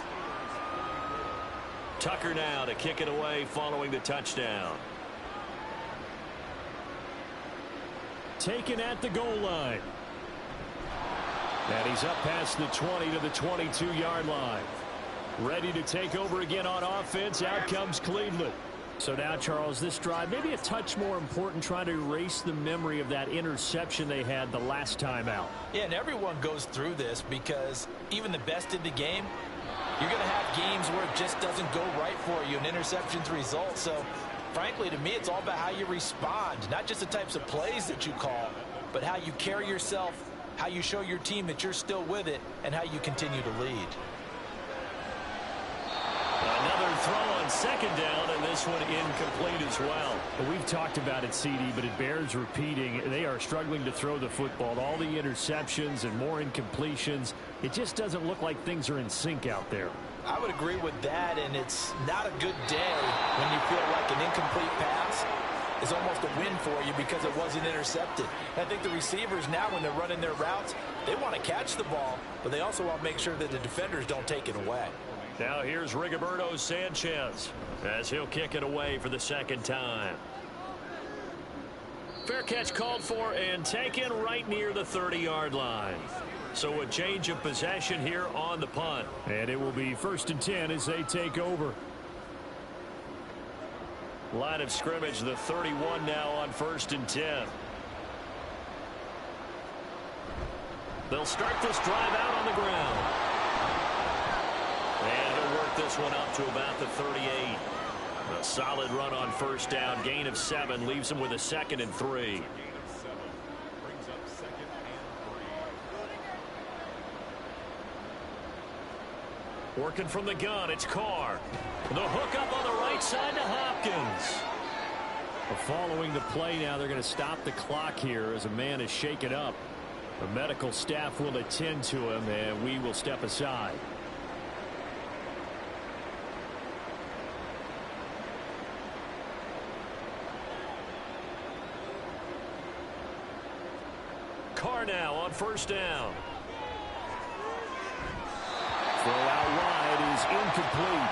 Tucker now to kick it away following the touchdown.
Taken at the goal line. And he's up past the 20 to the 22-yard line. Ready to take over again on offense. Out comes Cleveland. So now, Charles, this drive maybe a touch more important, trying to erase the memory of that interception they had the last time out.
Yeah, and everyone goes through this because even the best in the game, you're going to have games where it just doesn't go right for you, and interceptions result. So, frankly, to me, it's all about how you respond, not just the types of plays that you call, but how you carry yourself, how you show your team that you're still with it, and how you continue to lead.
Another throw on second down, and this one incomplete as well.
We've talked about it, CD, but it bears repeating. They are struggling to throw the football. All the interceptions and more incompletions. It just doesn't look like things are in sync out there.
I would agree with that, and it's not a good day when you feel like an incomplete pass is almost a win for you because it wasn't intercepted. And I think the receivers now, when they're running their routes, they want to catch the ball, but they also want to make sure that the defenders don't take it away.
Now here's Rigoberto Sanchez as he'll kick it away for the second time. Fair catch called for and taken right near the 30-yard line. So a change of possession here on the punt.
And it will be 1st and 10 as they take over.
Line of scrimmage, the 31 now on 1st and 10. They'll start this drive out on the ground. And he'll work this one up to about the 38. A solid run on first down. Gain of 7 leaves him with a 2nd and 3. Working from the gun, it's Carr. The hook up on the right side to Hopkins.
Following the play now, they're going to stop the clock here as a man is shaken up. The medical staff will attend to him, and we will step aside.
Carr now on first down.
Throw out wide is incomplete.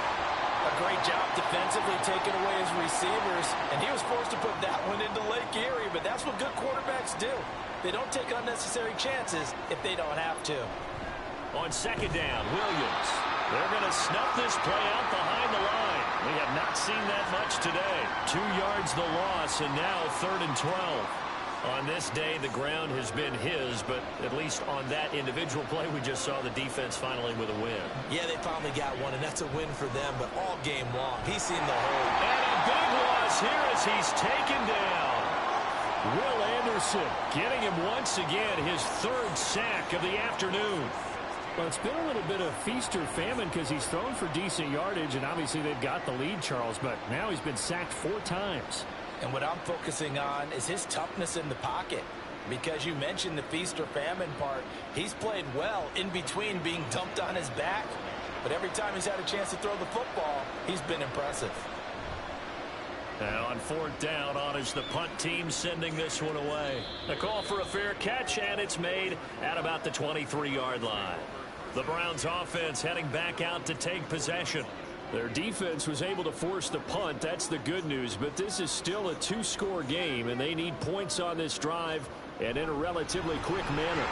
A great job defensively taking away his receivers, and he was forced to put that one into Lake Erie, but that's what good quarterbacks do. They don't take unnecessary chances if they don't have to.
On second down, Williams. They're going to snuff this play out behind the line. We have not seen that much today.
2 yards the loss, and now 3rd and 12.
On this day, the ground has been his, but at least on that individual play, we just saw the defense finally with a win.
Yeah, they finally got one, and that's a win for them, but all game long, he's seen the whole.
And a big loss here as he's taken down.
Will Anderson getting him once again, his 3rd sack of the afternoon. Well, it's been a little bit of feast or famine because he's thrown for decent yardage, and obviously they've got the lead, Charles, but now he's been sacked 4 times.
And what I'm focusing on is his toughness in the pocket. Because you mentioned the feast or famine part, he's played well in between being dumped on his back. But every time he's had a chance to throw the football, he's been impressive.
Now on 4th down, on is the punt team sending this one away. A call for a fair catch, and it's made at about the 23-yard line. The Browns offense heading back out to take possession.
Their defense was able to force the punt. That's the good news. But this is still a 2-score game, and they need points on this drive and in a relatively quick manner.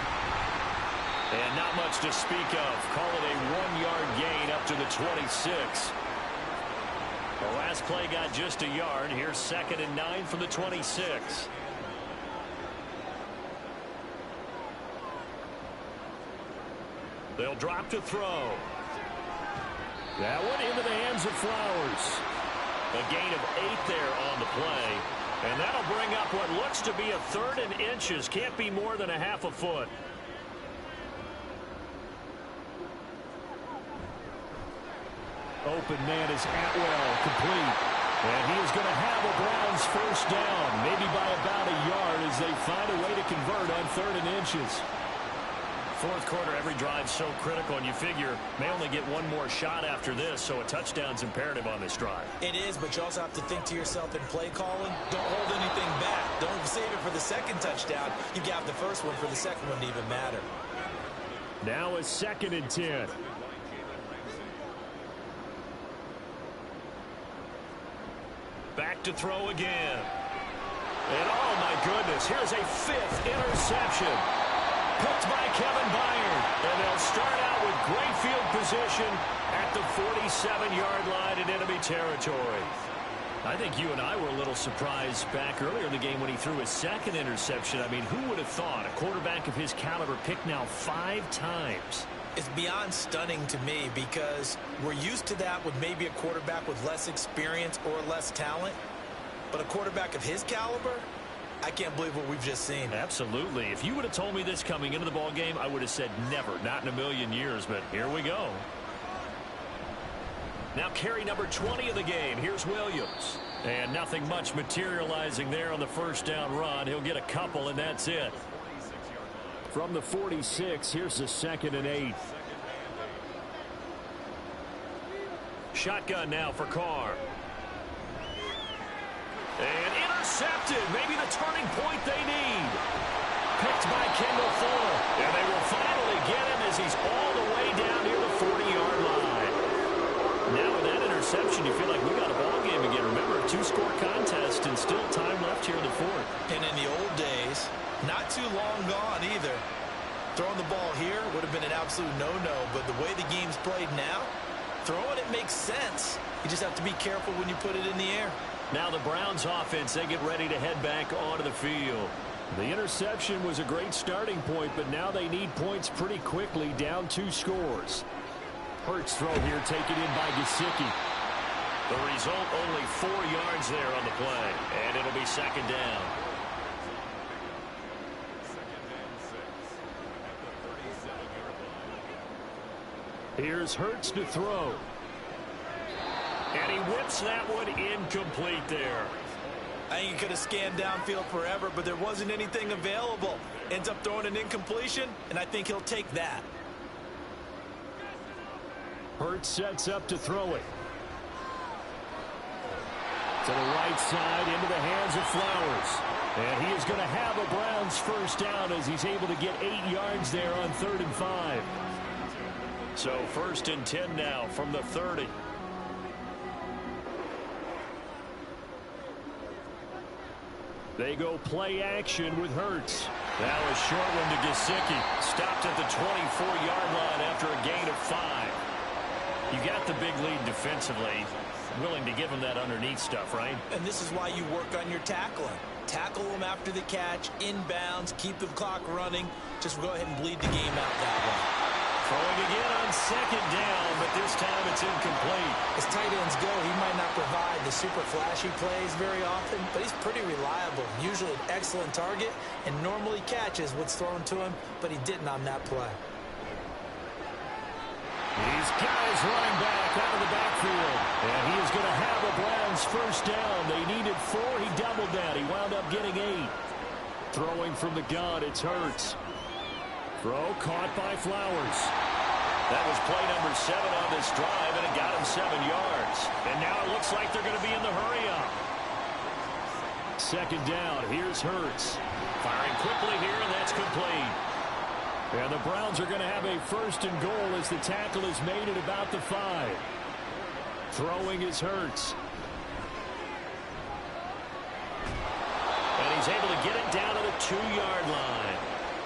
And not much to speak of. Call it a 1-yard gain up to the 26. The last play got just a yard. Here's 2nd and 9 from the 26. They'll drop to throw. That one into the hands of Flowers. A gain of 8 there on the play. And that'll bring up what looks to be a 3rd and inches. Can't be more than a half a foot.
Open man is Atwell, complete. And he is going to have a Browns first down, maybe by about a yard as they find a way to convert on 3rd and inches.
Fourth quarter, every drive so critical, and you figure may only get one more shot after this, so a touchdown's imperative on this drive.
It is, but you also have to think to yourself in play calling, don't hold anything back. Don't save it for the second touchdown. You got the first one for the second one to even matter.
Now a 2nd and 10.
Back to throw again. And oh my goodness, here's a 5th interception. Picked by Kevin Byard. And they'll start out with great field position at the 47-yard line in enemy territory. I think you and I were a little surprised back earlier in the game when he threw his 2nd interception. I mean, who would have thought a quarterback of his caliber picked now 5 times?
It's beyond stunning to me because we're used to that with maybe a quarterback with less experience or less talent. But a quarterback of his caliber, I can't believe what we've just seen.
Absolutely. If you would have told me this coming into the ball game, I would have said never, not in a million years, but here we go. Now carry number 20 of the game. Here's Williams. And nothing much materializing there on the first down run. He'll get a couple, and that's it.
From the 46, here's the 2nd and 8.
Shotgun now for Carr. And intercepted. Maybe the turning point they need. Picked by Kendall Fuller. And they will finally get him as he's all the way down near the 40-yard line. Now with that interception, you feel like we got a ball game again. Remember, a 2-score contest and still time left here in the 4th.
And in the old days, not too long gone either. Throwing the ball here would have been an absolute no-no, but the way the game's played now, throwing it makes sense. You just have to be careful when you put it in the air.
Now the Browns offense, they get ready to head back onto the field.
The interception was a great starting point, but now they need points pretty quickly, down 2 scores. Hurts throw here taken in by Gesicki.
The result, only 4 yards there on the play, and it'll be 2nd down.
Here's Hurts to throw.
And he whips that one incomplete there.
I think he could have scanned downfield forever, but there wasn't anything available. Ends up throwing an incompletion, and I think he'll take that.
Hurts sets up to throw it. To the right side, into the hands of Flowers. And he is going to have a Browns first down as he's able to get 8 yards there on 3rd and 5.
So 1st and 10 now from the 30.
They go play action with Hurts.
Now a short one to Gesicki. Stopped at the 24-yard line after a gain of 5. You got the big lead defensively. Willing to give him that underneath stuff, right?
And this is why you work on your tackling. Tackle them after the catch, inbounds, keep the clock running. Just go ahead and bleed the game out that way.
Throwing again on 2nd down, but this time it's incomplete.
As tight ends go, he might not provide the super flashy plays very often, but he's pretty reliable. Usually an excellent target, and normally catches what's thrown to him, but he didn't on that play.
These guys running back out of the backfield. And he is going to have a Browns first down. They needed 4. He doubled that. He wound up getting 8. Throwing from the gun, it's Hurts. Throw caught by Flowers.
That was play number 7 on this drive, and it got him 7 yards. And now it looks like they're going to be in the hurry-up.
2nd down. Here's Hurts.
Firing quickly here, and that's complete.
And the Browns are going to have a 1st and goal as the tackle is made at about the 5. Throwing is Hurts.
And he's able to get it down to the 2-yard line.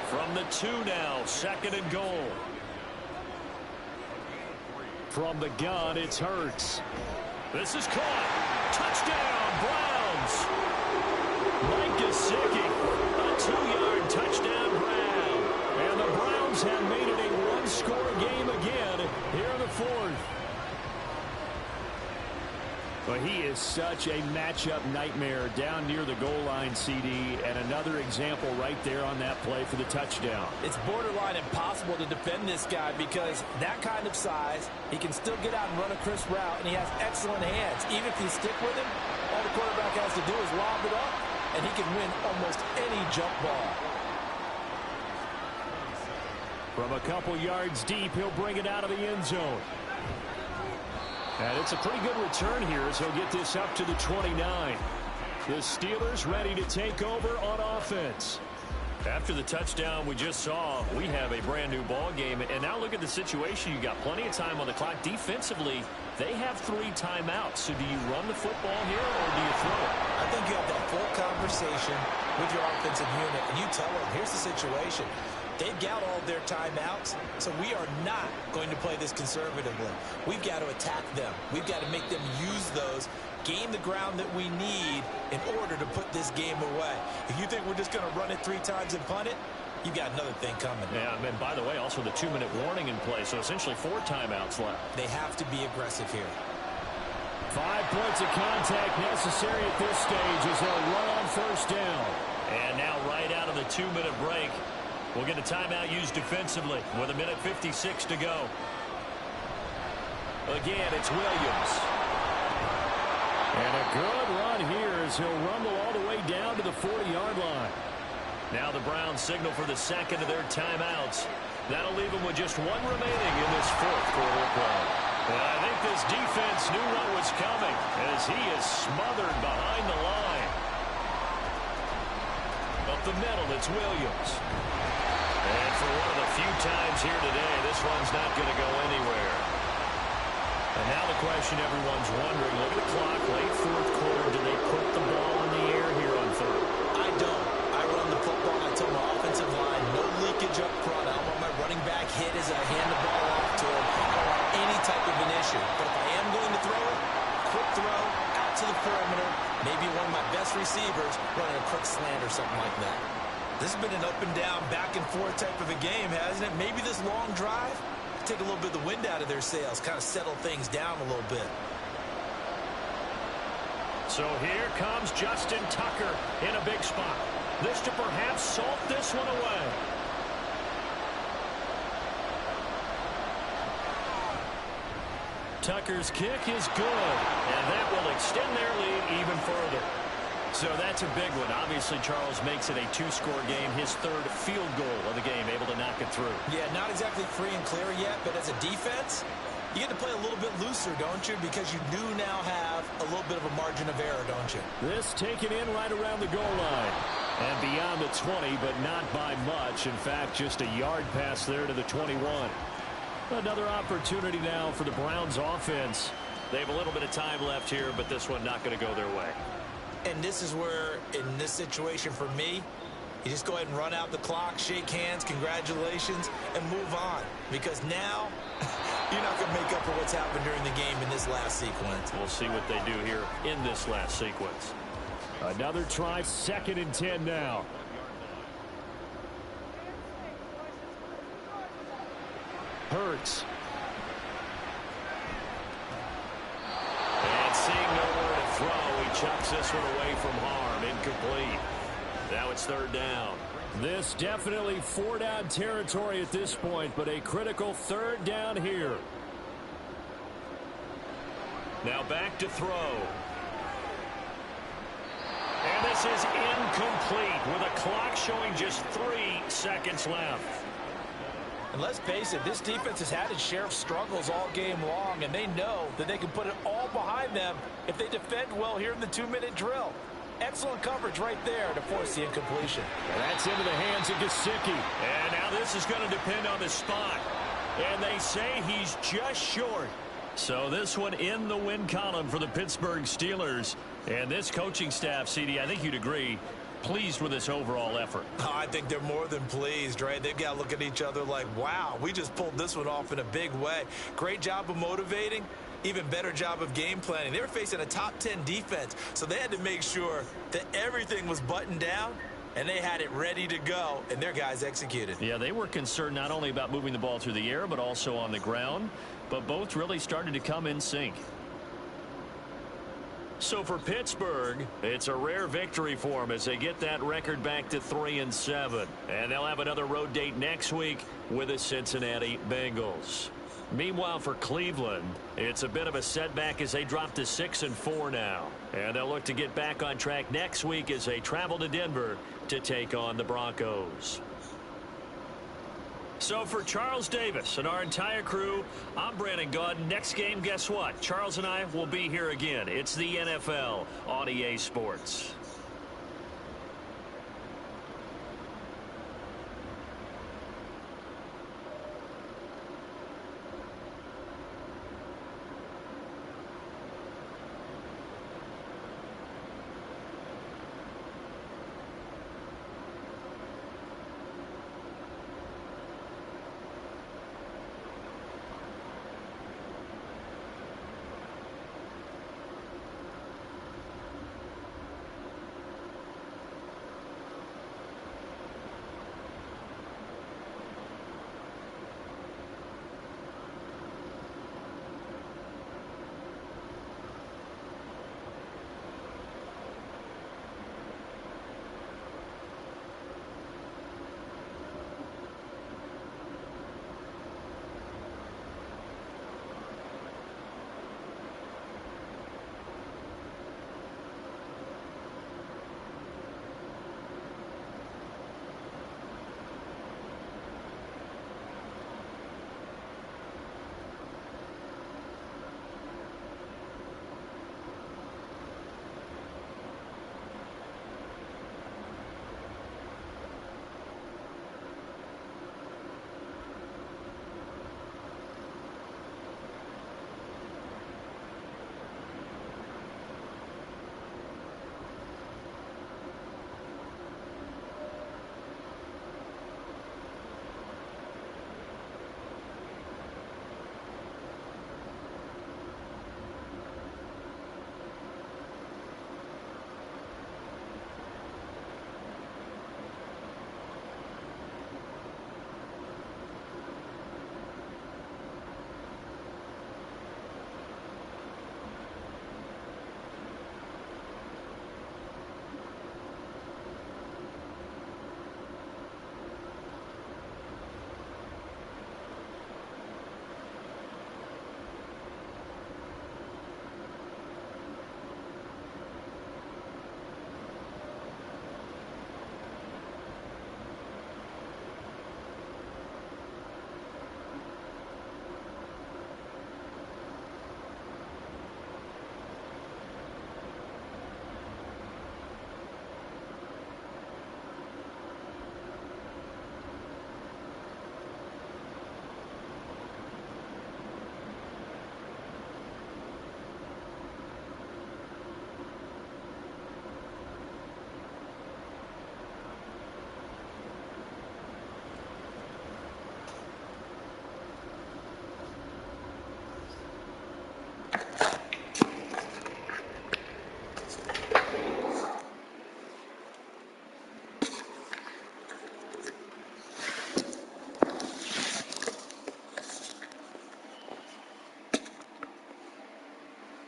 From the 2 now, 2nd and goal.
From the gun, it's Hurts.
This is caught. Touchdown, Browns. Mike Gesicki, a 2-yard touchdown grab.
And the Browns have made it a 1-score game. Well, he is such a matchup nightmare down near the goal line, CD, and another example right there on that play for the touchdown.
It's borderline impossible to defend this guy because that kind of size, he can still get out and run a crisp route, and he has excellent hands. Even if you stick with him, all the quarterback has to do is lob it up, and he can win almost any jump ball.
From a couple yards deep, he'll bring it out of the end zone. And it's a pretty good return here as he'll get this up to the 29. The Steelers ready to take over on offense.
After the touchdown we just saw, we have a brand new ball game. And now look at the situation. You got plenty of time on the clock. Defensively, they have 3 timeouts. So do you run the football here or do you throw it?
I think you have that full conversation with your offensive unit, and you tell them, here's the situation. They've got all their timeouts, so we are not going to play this conservatively. We've got to attack them. We've got to make them use those, gain the ground that we need in order to put this game away. If you think we're just going to run it 3 times and punt it, you've got another thing coming.
Yeah, and by the way, also the 2-minute warning in play, so essentially 4 timeouts left.
They have to be aggressive here.
5 points of contact necessary at this stage as they'll run on first down.
And now right out of the 2-minute break, we'll get a timeout used defensively with 1:56 to go. Again, it's Williams.
And a good run here as he'll rumble all the way down to the 40-yard line.
Now the Browns signal for the second of their timeouts. That'll leave them with just 1 remaining in this 4th quarter play. And I think this defense knew what was coming as he is smothered behind the line. Up the middle, it's Williams. And for one of the few times here today, this one's not going to go anywhere. And now the question everyone's wondering, look at the clock, late 4th quarter, do they put the ball in the air here on 3rd?
I don't. I run the football. I tell my offensive line, no leakage up front. I don't want my running back hit as I hand the ball off to him. I don't want any type of an issue. But if I am going to throw it, quick throw, out to the perimeter, maybe one of my best receivers running a quick slant or something like that. This has been an up and down, back and forth type of a game, hasn't it? Maybe this long drive, take a little bit of the wind out of their sails, kind of settle things down a little bit.
So here comes Justin Tucker in a big spot. This to perhaps salt this one away. Tucker's kick is good, and that will extend their lead even further. So that's a big one. Obviously, Charles makes it a 2-score game, his 3rd field goal of the game, able to knock it through.
Yeah, not exactly free and clear yet, but as a defense, you get to play a little bit looser, don't you? Because you do now have a little bit of a margin of error, don't you?
This taken in right around the goal line. And beyond the 20, but not by much. In fact, just a yard pass there to the 21. Another opportunity now for the Browns offense.
They have a little bit of time left here, but this one not going to go their way.
And this is where, in this situation for me, you just go ahead and run out the clock, shake hands, congratulations, and move on. Because now, you're not going to make up for what's happened during the game in this last sequence.
We'll see what they do here in this last sequence.
Another try, 2nd and 10 now. Hurts.
And seeing nowhere to throw, he chucks this one away from harm. Incomplete. Now it's 3rd down.
This definitely 4-down territory at this point, but a critical 3rd down here.
Now back to throw. And this is incomplete with a clock showing just 3 seconds left.
And let's face it, this defense has had its share of struggles all game long, and they know that they can put it all behind them if they defend well here in the 2-minute drill. Excellent coverage right there to force the incompletion.
And that's into the hands of Gesicki.
And now this is going to depend on the spot. And they say he's just short. So this one in the win column for the Pittsburgh Steelers. And this coaching staff, CD, I think you'd agree, pleased with this overall effort.
Oh, I think they're more than pleased, right? They've got to look at each other like, wow, we just pulled this one off in a big way. Great job of motivating. Even better job of game planning. They were facing a top 10 defense, so they had to make sure that everything was buttoned down, and they had it ready to go, and their guys executed.
Yeah, they were concerned not only about moving the ball through the air, but also on the ground, but both really started to come in sync. So for Pittsburgh, it's a rare victory for them as they get that record back to 3-7. And they'll have another road date next week with the Cincinnati Bengals. Meanwhile, for Cleveland, it's a bit of a setback as they drop to 6-4 now. And they'll look to get back on track next week as they travel to Denver to take on the Broncos. So for Charles Davis and our entire crew, I'm Brandon Gaudin. Next game, guess what? Charles and I will be here again. It's the NFL on EA Sports.